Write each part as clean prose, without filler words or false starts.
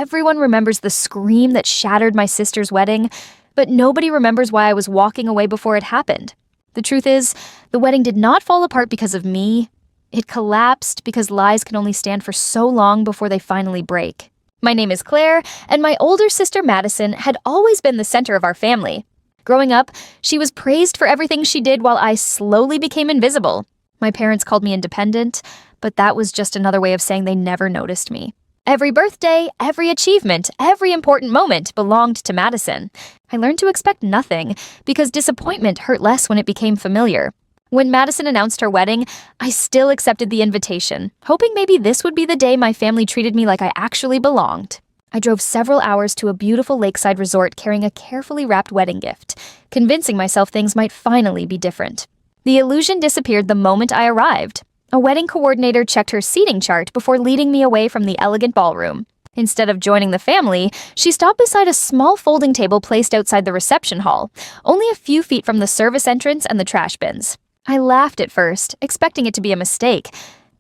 everyone remembers the scream that shattered my sister's wedding, but nobody remembers why I was walking away before it happened. The truth is, the wedding did not fall apart because of me. It collapsed because lies can only stand for so long before they finally break. My name is Claire, and my older sister Madison had always been the center of our family. Growing up, she was praised for everything she did while I slowly became invisible. My parents called me independent, but that was just another way of saying they never noticed me. Every birthday, every achievement, every important moment belonged to Madison. I learned to expect nothing because disappointment hurt less when it became familiar. When Madison announced her wedding, I still accepted the invitation, hoping maybe this would be the day my family treated me like I actually belonged. I drove several hours to a beautiful lakeside resort carrying a carefully wrapped wedding gift, convincing myself things might finally be different. The illusion disappeared the moment I arrived. A wedding coordinator checked her seating chart before leading me away from the elegant ballroom. Instead of joining the family, she stopped beside a small folding table placed outside the reception hall, only a few feet from the service entrance and the trash bins. I laughed at first, expecting it to be a mistake,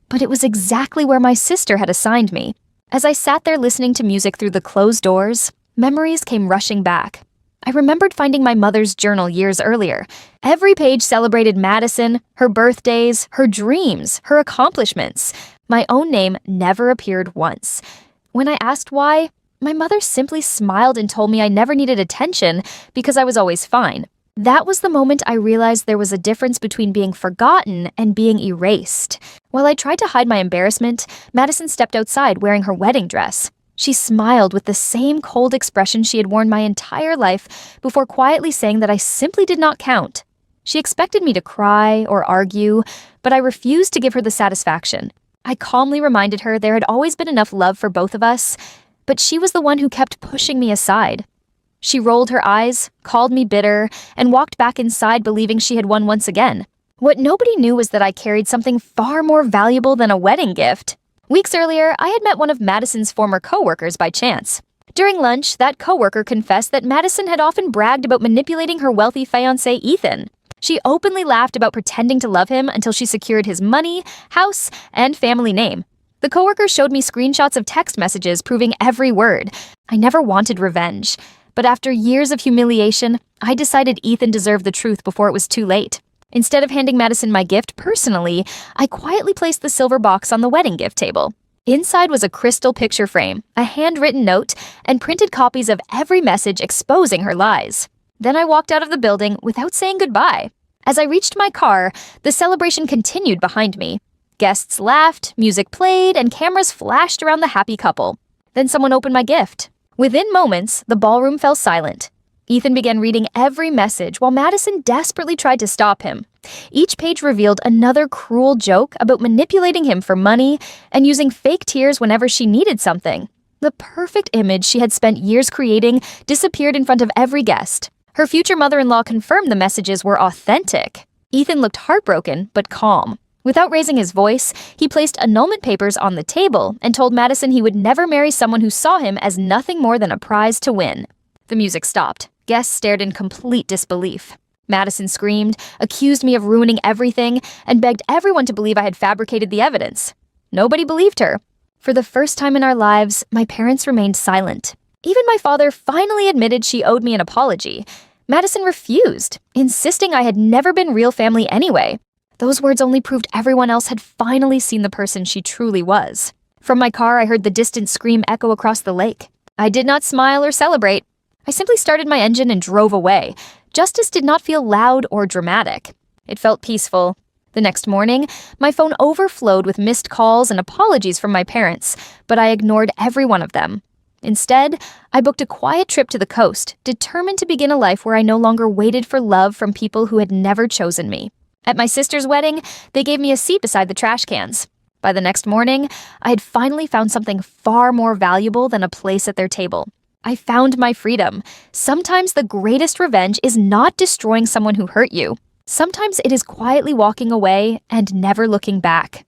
but it was exactly where my sister had assigned me. As I sat there listening to music through the closed doors, memories came rushing back. I remembered finding my mother's journal years earlier. Every page celebrated Madison, her birthdays, her dreams, her accomplishments. My own name never appeared once. When I asked why, my mother simply smiled and told me I never needed attention because I was always fine. That was the moment I realized there was a difference between being forgotten and being erased. While I tried to hide my embarrassment, Madison stepped outside wearing her wedding dress. She smiled with the same cold expression she had worn my entire life before quietly saying that I simply did not count. She expected me to cry or argue, but I refused to give her the satisfaction. I calmly reminded her there had always been enough love for both of us, but she was the one who kept pushing me aside. She rolled her eyes, called me bitter, and walked back inside believing she had won once again. What nobody knew was that I carried something far more valuable than a wedding gift. Weeks earlier, I had met one of Madison's former coworkers by chance. During lunch, that coworker confessed that Madison had often bragged about manipulating her wealthy fiancé, Ethan. She openly laughed about pretending to love him until she secured his money, house, and family name. The coworker showed me screenshots of text messages proving every word. I never wanted revenge, but after years of humiliation, I decided Ethan deserved the truth before it was too late. Instead of handing Madison my gift personally, I quietly placed the silver box on the wedding gift table. Inside was a crystal picture frame, a handwritten note, and printed copies of every message exposing her lies. Then I walked out of the building without saying goodbye. As I reached my car, the celebration continued behind me. Guests laughed, music played, and cameras flashed around the happy couple. Then someone opened my gift. Within moments, the ballroom fell silent. Ethan began reading every message while Madison desperately tried to stop him. Each page revealed another cruel joke about manipulating him for money and using fake tears whenever she needed something. The perfect image she had spent years creating disappeared in front of every guest. Her future mother-in-law confirmed the messages were authentic. Ethan looked heartbroken but calm. Without raising his voice, he placed annulment papers on the table and told Madison he would never marry someone who saw him as nothing more than a prize to win. The music stopped. Guests stared in complete disbelief. Madison screamed, accused me of ruining everything, and begged everyone to believe I had fabricated the evidence. Nobody believed her. For the first time in our lives, my parents remained silent. Even my father finally admitted she owed me an apology. Madison refused, insisting I had never been real family anyway. Those words only proved everyone else had finally seen the person she truly was. From my car, I heard the distant scream echo across the lake. I did not smile or celebrate. I simply started my engine and drove away. Justice did not feel loud or dramatic. It felt peaceful. The next morning, my phone overflowed with missed calls and apologies from my parents, but I ignored every one of them. Instead, I booked a quiet trip to the coast, determined to begin a life where I no longer waited for love from people who had never chosen me. At my sister's wedding, they gave me a seat beside the trash cans. By the next morning, I had finally found something far more valuable than a place at their table. I found my freedom. Sometimes the greatest revenge is not destroying someone who hurt you. Sometimes it is quietly walking away and never looking back.